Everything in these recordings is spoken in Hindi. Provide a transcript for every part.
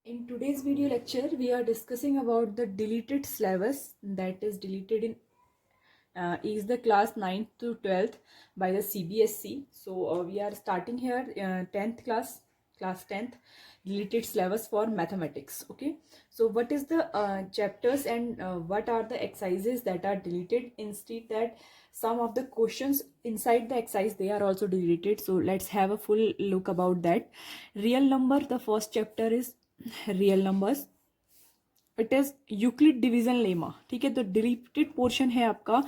In today's video lecture, we are discussing about the deleted syllabus that is deleted in is the class 9th to 12th by the CBSE. So we are starting here 10th class 10th deleted syllabus for mathematics. Okay, so what is the chapters and what are the exercises that are deleted? Instead that some of the questions inside the exercise they are also deleted. So let's have a full look about that. Real number, the first chapter is real numbers. It is Euclid division lemma. ठीक है, तो डिलीटेड पोर्शन है आपका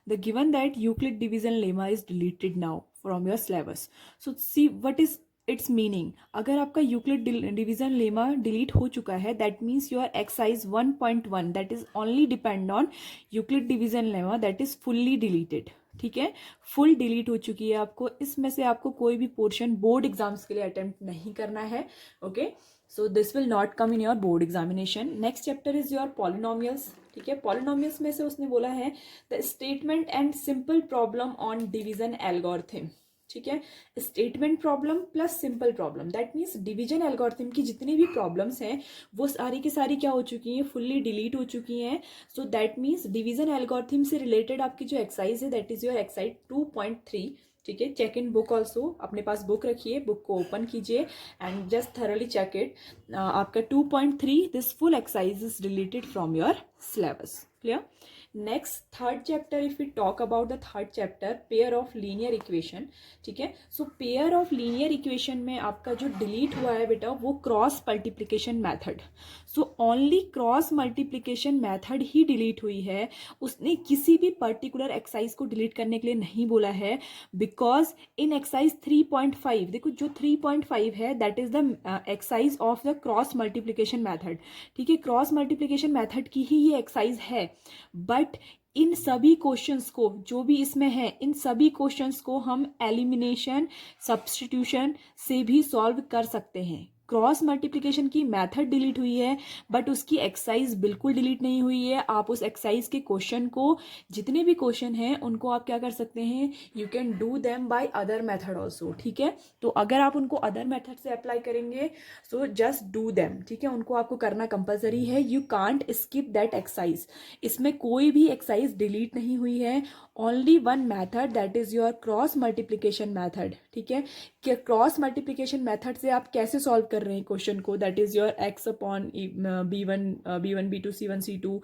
the given that Euclid division lemma is deleted now from your syllabus. So see what is it's meaning. अगर आपका यूक्लिड डिवीजन लेमा डिलीट हो चुका है that means your exercise 1.1 that is only depend on Euclid division lemma that is fully deleted. ठीक है, फुल डिलीट हो चुकी है. आपको इसमें से आपको कोई भी पोर्शन बोर्ड एग्जाम्स के लिए अटेम्प्ट नहीं करना है. Okay, so this will not come in your board examination. Next chapter is your polynomials. ठीक है, polynomials में से उसने बोला है the statement and simple problem on division algorithm. ठीक है, statement problem plus simple problem that means division algorithm की जितनी भी प्रॉब्लम्स हैं वो सारी की सारी क्या हो चुकी हैं, फुल्ली डिलीट हो चुकी हैं. So that means division algorithm से रिलेटेड आपकी जो एक्सरसाइज है दैट इज योर एक्सरसाइज 2.3. ठीक है, चेक इन बुक ऑल्सो, अपने पास बुक रखिए, बुक को ओपन कीजिए and just thoroughly check it. आपका 2.3 this full exercise is related from your syllabus. Clear. Next third chapter, if you talk about the third chapter pair of linear equation. ठीक है, सो पेयर ऑफ लीनियर इक्वेशन में आपका जो डिलीट हुआ है बेटा वो cross multiplication method. So only cross multiplication method ही डिलीट हुई है. उसने किसी भी पर्टिकुलर एक्सरसाइज को डिलीट करने के लिए नहीं बोला है बिकॉज इन एक्सरसाइज 3.5 देखो जो 3.5 है that is the exercise of the cross multiplication method. ठीक है, क्रॉस मल्टीप्लिकेशन मैथड की ही ये एक्सरसाइज है. बट इन सभी क्वेश्चंस को जो भी इसमें है इन सभी क्वेश्चंस को हम एलिमिनेशन सब्स्टिट्यूशन से भी सॉल्व कर सकते हैं. क्रॉस मल्टीप्लिकेशन की मेथड डिलीट हुई है बट उसकी एक्सरसाइज बिल्कुल डिलीट नहीं हुई है. आप उस एक्सरसाइज के क्वेश्चन को जितने भी क्वेश्चन हैं उनको आप क्या कर सकते हैं, you can do them by other method also. ठीक है, तो अगर आप उनको अदर मेथड से अप्लाई करेंगे सो जस्ट डू देम. ठीक है, उनको आपको करना कंपलसरी है. You can't skip that exercise. इसमें कोई भी एक्सरसाइज डिलीट नहीं हुई है. Only one method that is your cross multiplication method. ठीक है, कि क्रॉस मल्टीप्लिकेशन मेथड से आप कैसे सॉल्व कर रहे हैं क्वेश्चन को that is your X upon b1 b2 c1 c2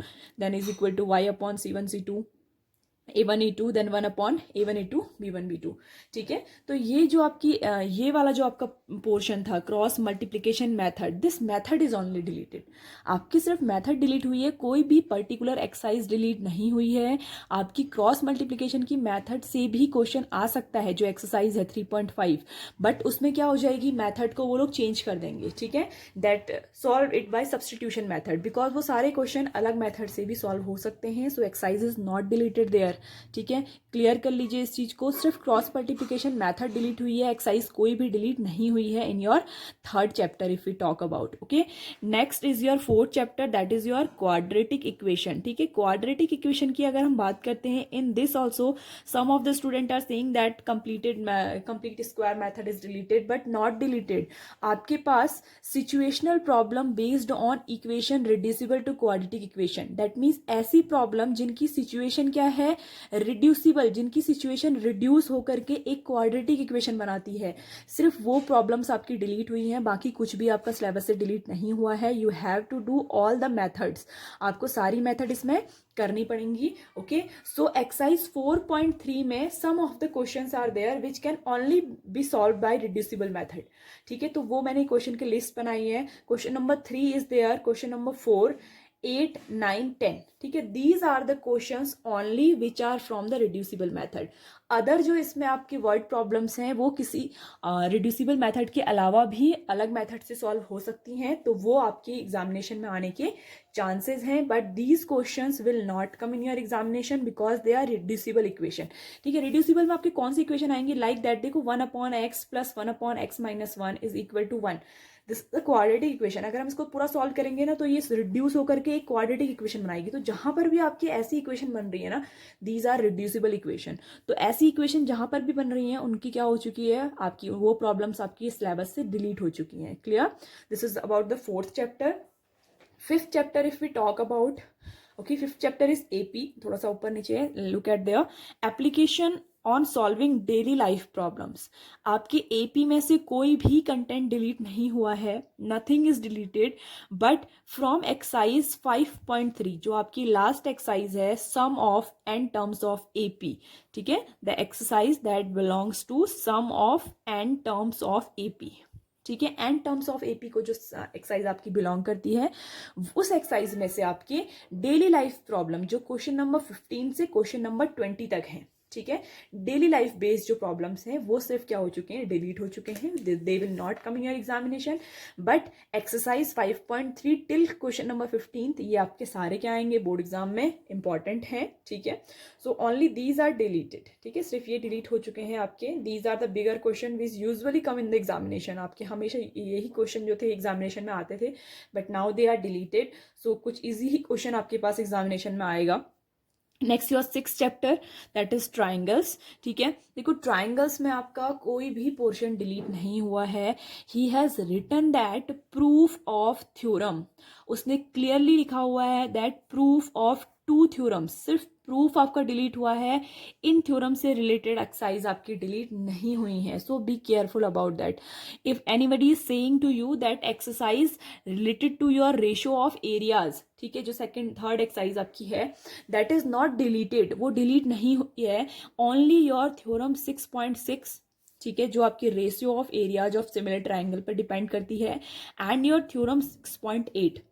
then is equal to y upon c1 c2 a1 a2 then 1 upon a1 a2 b1 b2. ठीक है, तो ये जो आपकी ये वाला जो आपका पोर्शन था cross multiplication method this method is only deleted. आपकी सिर्फ मेथड डिलीट हुई है, कोई भी पर्टिकुलर एक्सरसाइज डिलीट नहीं हुई है. आपकी क्रॉस मल्टीप्लिकेशन की मेथड से भी क्वेश्चन आ सकता है जो एक्सरसाइज है 3.5 बट उसमें क्या हो जाएगी मेथड को वो लोग चेंज कर देंगे. ठीक है, that solve it by substitution method because वो सारे क्वेश्चन अलग मेथड से भी सॉल्व हो सकते हैं. So exercise is not deleted there. ठीक है, क्लियर कर लीजिए इस चीज को. सिर्फ क्रॉस मल्टीप्लिकेशन मेथड डिलीट हुई है, एक्सरसाइज कोई भी डिलीट नहीं हुई है in your third chapter if you talk about. Okay, next is your fourth chapter that is your quadratic equation. ठीक है, क्वाड्रेटिक इक्वेशन की अगर हम बात करते हैं in this also some of the student are saying that complete square method is deleted but not deleted. आपके पास situational problem based on equation reducible to quadratic equation that means ऐसी प्रॉब्लम जिनकी सिचुएशन क्या है, रिड्यूसिबल, जिनकी सिचुएशन रिड्यूस होकर के एक क्वाड्रेटिक इक्वेशन बनाती है. सिर्फ वो प्रॉब्लम्स आपकी डिलीट हुई हैं, बाकी कुछ भी आपका सिलेबस से डिलीट नहीं हुआ है. You have to do all the methods. आपको सारी मेथड इसमें करनी पड़ेंगी. ओके, सो एक्सरसाइज 4.3 में some of the questions are there which can only be solve by reducible method. ठीक है, तो वो मैंने क्वेश्चन की लिस्ट बनाई है. Question number 3 is there, question number 4 8 9 10. ठीक है, these are the questions only which are from the reducible method. Other जो इसमें आपकी वर्ड प्रॉब्लम्स हैं वो किसी रिड्यूसिबल मेथड के अलावा भी अलग मेथड से सॉल्व हो सकती हैं, तो वो आपकी एग्जामिनेशन में आने के चांसेस हैं. But these questions will not come in your examination because they are reducible equation. ठीक है, रिड्यूसिबल में आपके कौन सी इक्वेशन आएंगी लाइक दैट देखो 1 upon X plus 1 upon X minus 1 is equal to 1. This is the quadratic equation. अगर हम इसको पूरा सॉल्व करेंगे ना तो ये रिड्यूस होकर के एक क्वाड्रेटिक इक्वेशन बनाएगी। तो जहां पर भी आपकी ऐसी इक्वेशन बन रही है ना, दीज आर रिड्यूसिबल इक्वेशन। तो ऐसी इक्वेशन जहां पर भी बन रही है उनकी क्या हो चुकी है, आपकी वो प्रॉब्लम्स आपकी सिलेबस से डिलीट हो चुकी हैं। Clear? This is about the fourth chapter. Fifth chapter if we talk about, okay, fifth chapter is AP, थोड़ा सा ऊपर नीचे है, look at there application on solving daily life problems. आपके एपी में से कोई भी कंटेंट डिलीट नहीं हुआ है, nothing is deleted, but from exercise 5.3 जो आपकी लास्ट एक्सरसाइज है, some of N terms of AP, ठीक है, the exercise that belongs to sum of N terms of AP, ठीक है। एन टर्म्स ऑफ एपी को जो एक्सरसाइज आपकी बिलोंग करती है, उस एक्सरसाइज में से आपके डेली लाइफ प्रॉब्लम जो क्वेश्चन नंबर 15 से क्वेश्चन नंबर 20 तक है, ठीक है, डेली लाइफ बेस्ड जो प्रॉब्लम्स हैं वो सिर्फ क्या हो चुके हैं, डिलीट हो चुके हैं, they will not come in your examination. But exercise 5.3 till question number 15 ये आपके सारे क्या आएंगे, बोर्ड एग्जाम में इंपॉर्टेंट हैं, ठीक है। So only these are deleted, ठीक है, सिर्फ ये डिलीट हो चुके हैं आपके। These are the bigger question which usually come in the examination. आपके हमेशा यही क्वेश्चन जो थे एग्जामिनेशन में आते थे, but now they are deleted. So कुछ ईजी ही क्वेश्चन आपके पास एग्जामिनेशन में आएगा। Next your six chapter that is triangles, ठीक है। देखो ट्राइंगल्स में आपका कोई भी पोर्शन डिलीट नहीं हुआ है। He has written that proof of theorem, उसने क्लियरली लिखा हुआ है that proof of two theorems, सिर्फ प्रूफ आपका डिलीट हुआ है, इन थ्योरम से रिलेटेड एक्सरसाइज आपकी डिलीट नहीं हुई है। So be careful about that. If anybody is saying to you that exercise related to your ratio of areas, ठीक है, जो सेकंड थर्ड एक्सरसाइज आपकी है, दैट इज नॉट डिलीटेड, वो डिलीट नहीं हुई है, ओनली योर थ्योरम 6.6, ठीक है, जो आपकी ratio of areas of similar triangle पर डिपेंड करती है, and your theorem 6.8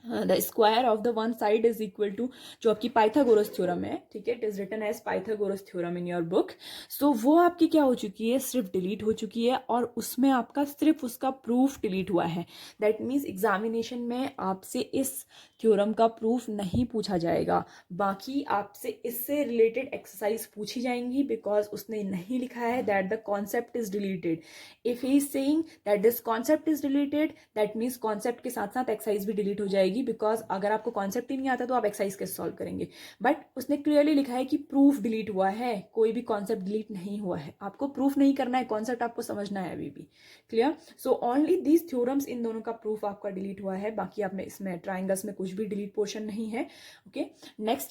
the square of the one side is equal to, जो आपकी पाइथागोरस थ्योरम है, ठीक है, it is written as Pythagoras theorem in your book. So वो आपकी क्या हो चुकी है, सिर्फ डिलीट हो चुकी है, और उसमें आपका सिर्फ उसका प्रूफ डिलीट हुआ है। दैट मीन्स एग्जामिनेशन में आपसे इस थ्योरम का प्रूफ नहीं पूछा जाएगा, बाकी आपसे इससे रिलेटेड एक्सरसाइज पूछी जाएंगी, बिकॉज उसने नहीं लिखा है that the concept is deleted. If he is saying that this concept is deleted, that means concept के साथ साथ एक्सरसाइज भी डिलीट हो जाएगी, बिकॉज अगर आपको कॉन्सेप्ट ही नहीं आता तो आप एक्सरसाइज कैसे सॉल्व करेंगे। बट उसने क्लियरली लिखा है कि प्रूफ डिलीट हुआ है, कोई भी कॉन्सेप्ट डिलीट नहीं हुआ है। आपको प्रूफ नहीं करना है, कॉन्सेप्ट आपको समझना है अभी भी। Clear? So only these theorems, इन दोनों का प्रूफ आपका डिलीट हुआ है, बाकी आप में इसमें ट्राइंगल्स में कुछ भी डिलीट पोर्शन नहीं है। Okay, next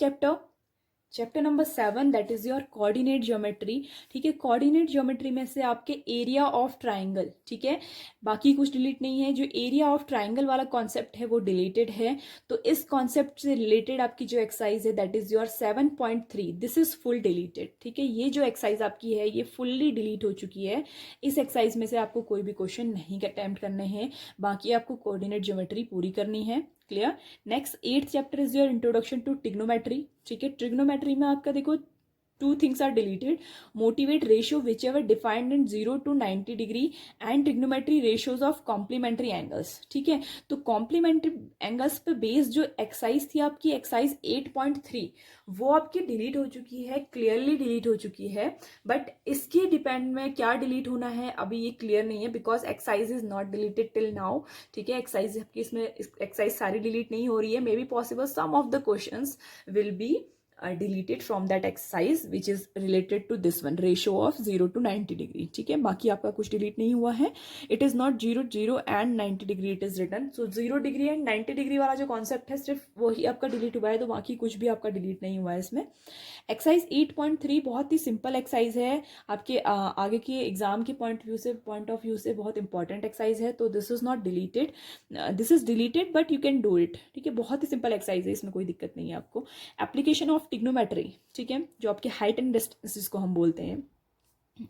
chapter number 7 that is your coordinate geometry, ठीक है। कोऑर्डिनेट ज्योमेट्री में से आपके एरिया ऑफ ट्राइंगल, ठीक है, बाकी कुछ डिलीट नहीं है। जो एरिया ऑफ ट्राइंगल वाला कॉन्सेप्ट है वो डिलीटेड है। तो इस कॉन्सेप्ट से रिलेटेड आपकी जो एक्सरसाइज है that is your 7.3, this is full deleted, ठीक है। ये जो एक्सरसाइज आपकी है ये फुल्ली डिलीट हो चुकी है। इस एक्सरसाइज में से आपको कोई भी क्वेश्चन नहीं अटेम्प्ट करने हैं, बाकी आपको कोऑर्डिनेट ज्योमेट्री पूरी करनी है। Clear? Next 8th chapter is your introduction to trigonometry, ठीक है। ट्रिग्नोमेट्री में आपका देखो two things are deleted: motivate ratio whichever defined in 0 to 90 degree and trigonometry ratios of complementary angles, ठीक है। तो complementary angles पे बेस्ड जो एक्सरसाइज थी आपकी, एक्सरसाइज 8.3, वो आपकी डिलीट हो चुकी है, क्लियरली डिलीट हो चुकी है। बट इसके डिपेंड में क्या डिलीट होना है अभी ये क्लियर नहीं है, because exercise is not deleted till now, ठीक है। एक्सरसाइज आपकी इसमें एक्सरसाइज सारी डिलीट नहीं हो रही है। May be possible some of the questions will be deleted from that exercise which is related to this one, ratio of 0 to 90 degree, ठीक है। बाकी आपका कुछ डिलीट नहीं हुआ है। It is not 0 and 90 degree it is written. So 0 degree and 90 degree वाला जो कॉन्सेप्ट है सिर्फ वही आपका डिलीट हुआ है, तो बाकी कुछ भी आपका डिलीट नहीं हुआ है इसमें। एक्सरसाइज 8.3 बहुत ही सिंपल एक्सरसाइज है, आपके आगे के एग्जाम के पॉइंट ऑफ व्यू से बहुत इंपॉर्टेंट एक्सरसाइज है। तो this is not deleted, this is deleted but you can do it, ठीक है। बहुत ही सिंपल एक्सरसाइज है, इसमें कोई दिक्कत नहीं है आपको। एप्लीकेशन ऑफ ट्रिग्नोमेट्री, ठीक है, जो आपके हाइट एंड डिस्टेंस जिसको हम बोलते हैं,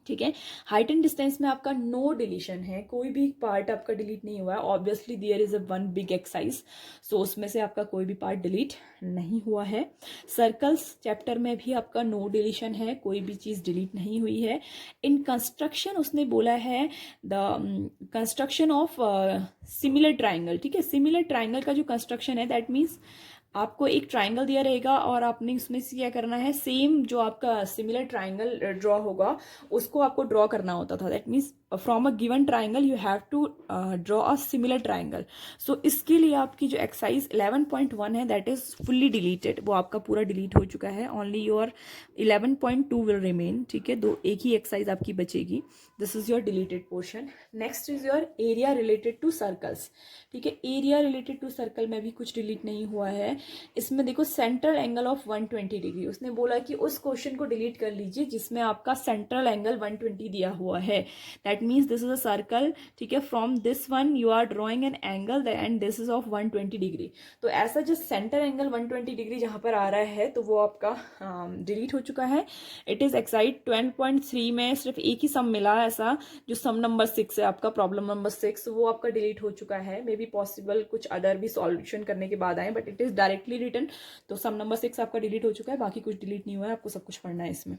ठीक है। हाइट एंड डिस्टेंस में आपका नो डिलीशन है, कोई भी पार्ट आपका डिलीट नहीं हुआ है। Obviously there is a one big exercise, so उसमें से आपका कोई भी पार्ट डिलीट नहीं हुआ है। सर्कल्स चैप्टर में भी आपका नो डिलीशन है, कोई भी चीज़ डिलीट नहीं हुई है। इन कंस्ट्रक्शन उसने बोला है the construction of similar triangle, ठीक है। सिमिलर ट्राइंगल का जो कंस्ट्रक्शन है दैट मीन्स आपको एक ट्राइंगल दिया रहेगा और आपने उसमें से क्या करना है, सेम जो आपका सिमिलर ट्राइंगल ड्रॉ होगा उसको आपको ड्रॉ करना होता था। That means from a given triangle you have to draw a similar triangle. So इसके लिए आपकी जो एक्सरसाइज 11.1 है दैट इज फुल्ली डिलीटेड, वो आपका पूरा डिलीट हो चुका है. Only your 11.2 will remain. ठीक है, दो एक ही एक्सरसाइज आपकी बचेगी. This is your deleted portion. Next is your area related to circles. ठीक है, एरिया रिलेटेड टू सर्कल में भी कुछ डिलीट नहीं हुआ है. इसमें देखो सेंट्रल एंगल ऑफ 120 डिग्री, उसने बोला कि उस क्वेश्चन को डिलीट कर लीजिए जिसमें आपका सेंट्रल एंगल 120 दिया हुआ है. That means this is a circle. ठीक है, from this one you are drawing an angle and this is of 120 degree. तो ऐसा जो सेंटर एंगल 120 डिग्री जहां पर आ रहा है तो वो आपका डिलीट हो चुका है. इट इज एक्सरसाइज 12.3 में सिर्फ एक ही सम मिला ऐसा, जो सम नंबर 6 है आपका, प्रॉब्लम नंबर 6, वो आपका डिलीट हो चुका है. मे बी पॉसिबल कुछ अदर भी सॉल्यूशन करने के बाद आए, but it is directly written. तो सम नंबर 6 आपका डिलीट हो चुका है, बाकी कुछ डिलीट नहीं हुआ है, आपको सब कुछ पढ़ना है इसमें.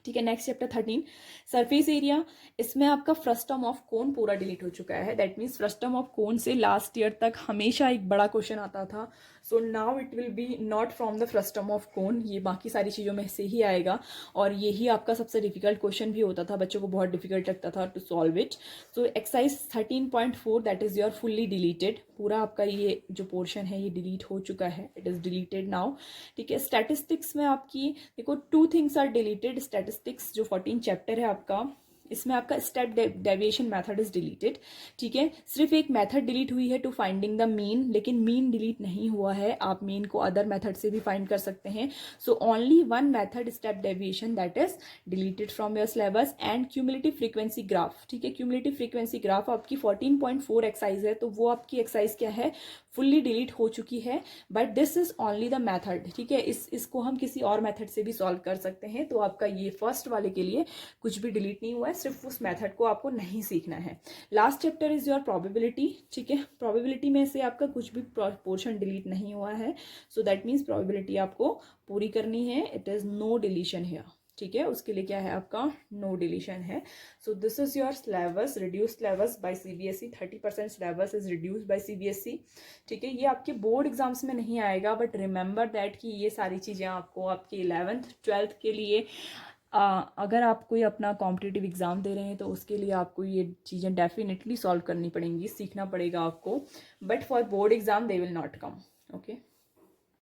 ठीक है, नेक्स्ट चैप्टर 13 सरफेस एरिया. इसमें आपका फ्रस्टम ऑफ कोन पूरा डिलीट हो चुका है. That means frustum of cone से लास्ट ईयर तक हमेशा एक बड़ा क्वेश्चन आता था. So now it will be not from the frustum of cone, ये बाकी सारी चीज़ों में से ही आएगा. और यही आपका सबसे डिफिकल्ट क्वेश्चन भी होता था, बच्चों को बहुत डिफिकल्ट लगता था to solve it. So exercise 13.4 that is your fully deleted. पूरा आपका ये जो पोर्शन है ये डिलीट हो चुका है. It is deleted now. ठीक है, स्टैटिस्टिक्स में आपकी देखो 2 थिंग्स आर डिलीटेड. स्टैटिस्टिक्स जो 14 चैप्टर है आपका, इसमें आपका step deviation method is deleted. ठीक है, सिर्फ एक मेथड डिलीट हुई है टू फाइंडिंग द मीन, लेकिन मीन डिलीट नहीं हुआ है. आप मीन को अदर मेथड से भी फाइंड कर सकते हैं. So only one method step deviation that is deleted from your syllabus. And cumulative frequency graph. ठीक है, क्यूमुलेटिव फ्रीक्वेंसी ग्राफ आपकी 14.4 एक्सरसाइज है, तो वो आपकी एक्सरसाइज क्या है, फुल्ली डिलीट हो चुकी है. But this is only the method. ठीक है, इसको हम किसी और मेथड से भी सॉल्व कर सकते हैं. तो आपका ये फर्स्ट वाले के लिए कुछ भी डिलीट नहीं हुआ है, सिर्फ उस मेथड को आपको नहीं सीखना है. Last chapter is your probability. ठीक है, प्रोबेबिलिटी में से आपका कुछ भी पोर्शन डिलीट नहीं हुआ है. सो दैट मीन्स प्रोबेबिलिटी आपको पूरी करनी है. It is no deletion here. ठीक है, उसके लिए क्या है आपका, नो डिलीशन है. So this is your syllabus, reduce syllabus by CBSE. 30% syllabus is reduce by CBSE. ठीक है, ये आपके बोर्ड एग्जाम्स में नहीं आएगा, बट रिमेंबर दैट कि ये सारी चीज़ें आपको आपके 11th 12th के लिए अगर आप कोई अपना कॉम्पिटिटिव एग्ज़ाम दे रहे हैं तो उसके लिए आपको ये चीज़ें डेफिनेटली सॉल्व करनी पड़ेंगी, सीखना पड़ेगा आपको. But for board exam they will not come. Okay.